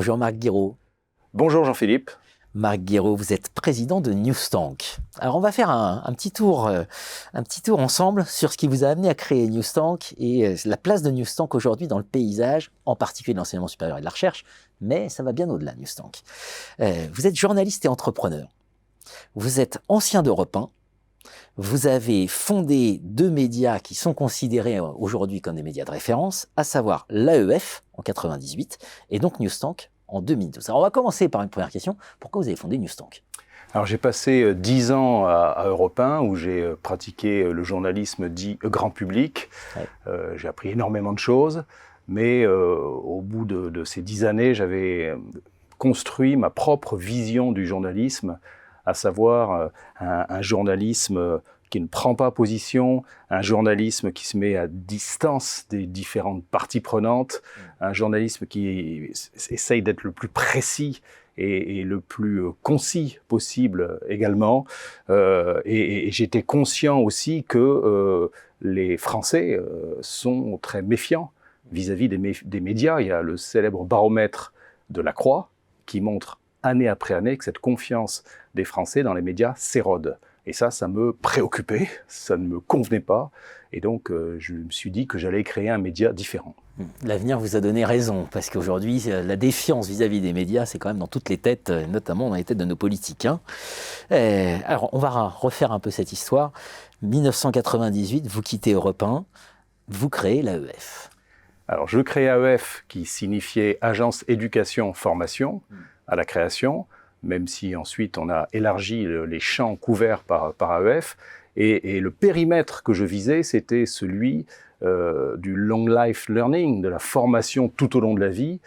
Bonjour Marc Guiraud. Bonjour Jean-Philippe. Marc Guiraud, vous êtes président de Newstank. Alors on va faire un petit tour ensemble sur ce qui vous a amené à créer Newstank et la place de Newstank aujourd'hui dans le paysage, en particulier de l'enseignement supérieur et de la recherche, mais ça va bien au-delà Newstank. Vous êtes journaliste et entrepreneur. Vous êtes ancien d'Europe 1. Vous avez fondé deux médias qui sont considérés aujourd'hui comme des médias de référence, à savoir l'AEF en 98 et donc Newstank en 2012. Alors on va commencer par une première question. Pourquoi vous avez fondé Newstank ? Alors j'ai passé 10 ans à Europe 1 où j'ai pratiqué le journalisme dit grand public. Ouais. J'ai appris énormément de choses, mais au bout de ces 10 années, j'avais construit ma propre vision du journalisme, à savoir un journalisme qui ne prend pas position, un journalisme qui se met à distance des différentes parties prenantes, un journalisme qui essaye d'être le plus précis et le plus concis possible également. Et j'étais conscient aussi que les Français sont très méfiants vis-à-vis des médias. Il y a le célèbre baromètre de la Croix qui montre année après année que cette confiance des Français dans les médias s'érode. Et ça me préoccupait, ça ne me convenait pas. Et donc, je me suis dit que j'allais créer un média différent. L'avenir vous a donné raison, parce qu'aujourd'hui, la défiance vis-à-vis des médias, c'est quand même dans toutes les têtes, notamment dans les têtes de nos politiques. Alors, on va refaire un peu cette histoire. 1998, vous quittez Europe 1, vous créez l'AEF. Alors, je crée AEF, qui signifiait Agence Éducation Formation, à la création, même si ensuite on a élargi les champs couverts par AEF. Et le périmètre que je visais, c'était celui du long life learning, de la formation tout au long de la vie,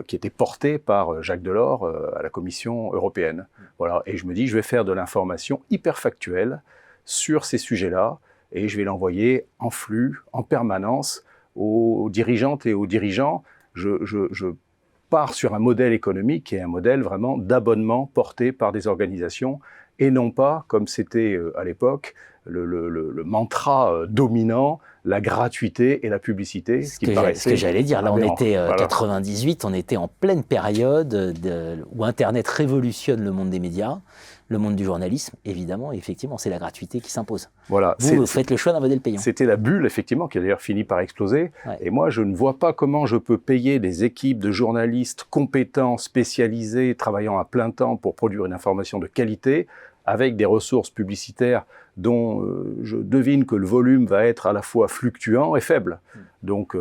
qui était porté par Jacques Delors à la Commission européenne. Voilà. Et je me dis, je vais faire de l'information hyper factuelle sur ces sujets-là, et je vais l'envoyer en flux, en permanence, aux dirigeantes et aux dirigeants. Je part sur un modèle économique qui est un modèle vraiment d'abonnement porté par des organisations et non pas, comme c'était à l'époque, le mantra dominant, la gratuité et la publicité. Ce que j'allais dire, là on était 98, on était en pleine période où Internet révolutionne le monde des médias, le monde du journalisme, évidemment, et effectivement, c'est la gratuité qui s'impose. Voilà, vous faites le choix d'un modèle payant. C'était la bulle, effectivement, qui a d'ailleurs fini par exploser. Ouais. Et moi, je ne vois pas comment je peux payer des équipes de journalistes compétents, spécialisés, travaillant à plein temps pour produire une information de qualité, avec des ressources publicitaires dont je devine que le volume va être à la fois fluctuant et faible. Donc,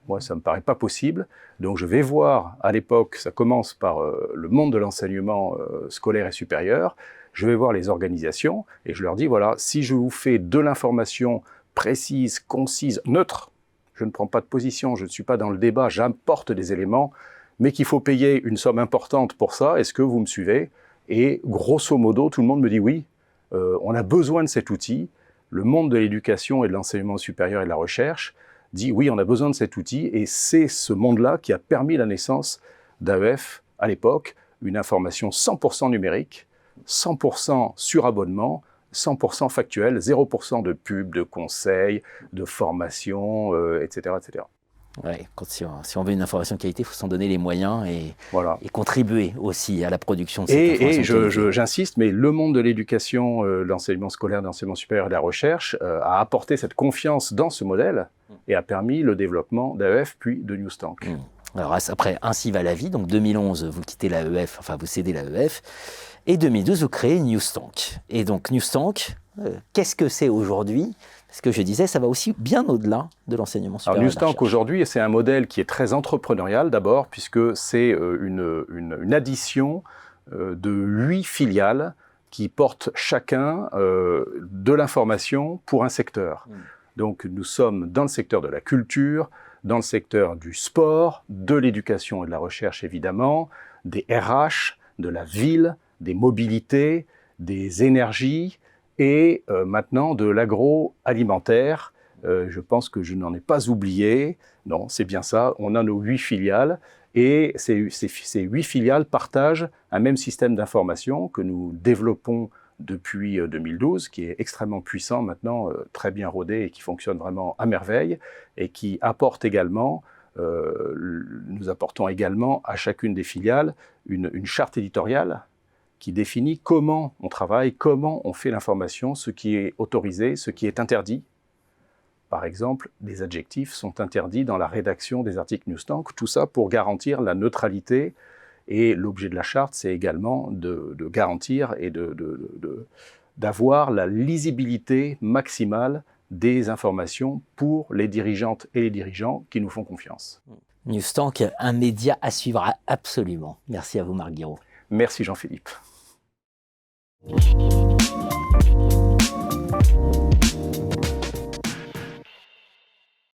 moi, ça ne me paraît pas possible. Donc, je vais voir, à l'époque, ça commence par le monde de l'enseignement scolaire et supérieur. Je vais voir les organisations et je leur dis, voilà, si je vous fais de l'information précise, concise, neutre, je ne prends pas de position, je ne suis pas dans le débat, j'apporte des éléments, mais qu'il faut payer une somme importante pour ça, est-ce que vous me suivez ? Et grosso modo, tout le monde me dit oui, on a besoin de cet outil. Le monde de l'éducation et de l'enseignement supérieur et de la recherche dit oui, on a besoin de cet outil, et c'est ce monde-là qui a permis la naissance d'AEF à l'époque, une information 100% numérique, 100% sur abonnement, 100% factuel, 0% de pub, de conseils, de formation, etc., etc. Ouais, si on veut une information de qualité, il faut s'en donner les moyens et contribuer aussi à la production de cette information de qualité. J'insiste, mais le monde de l'éducation, l'enseignement scolaire, de l'enseignement supérieur et de la recherche a apporté cette confiance dans ce modèle et a permis le développement d'AEF puis de Newstank. Alors après, ainsi va la vie. Donc 2011, vous quittez l'AEF, enfin vous cédez l'AEF. Et 2012, vous créez Newstank. Et donc Newstank, qu'est-ce que c'est aujourd'hui ? Parce que je disais, ça va aussi bien au-delà de l'enseignement supérieur. Alors Newstank aujourd'hui, c'est un modèle qui est très entrepreneurial d'abord, puisque c'est une addition de 8 filiales qui portent chacun de l'information pour un secteur. Donc nous sommes dans le secteur de la culture, dans le secteur du sport, de l'éducation et de la recherche évidemment, des RH, de la ville, des mobilités, des énergies et maintenant de l'agroalimentaire. Je pense que je n'en ai pas oublié. Non, c'est bien ça. On a nos 8 filiales et ces 8 filiales partagent un même système d'information que nous développons depuis 2012, qui est extrêmement puissant maintenant, très bien rodé et qui fonctionne vraiment à merveille et qui apporte également nous apportons également à chacune des filiales une charte éditoriale qui définit comment on travaille, comment on fait l'information, ce qui est autorisé, ce qui est interdit. Par exemple, des adjectifs sont interdits dans la rédaction des articles Newsstank, tout ça pour garantir la neutralité. Et l'objet de la charte, c'est également de garantir et d'avoir la lisibilité maximale des informations pour les dirigeantes et les dirigeants qui nous font confiance. Newsstank, un média à suivre absolument. Merci à vous, Marc Guiraud. Merci Jean-Philippe.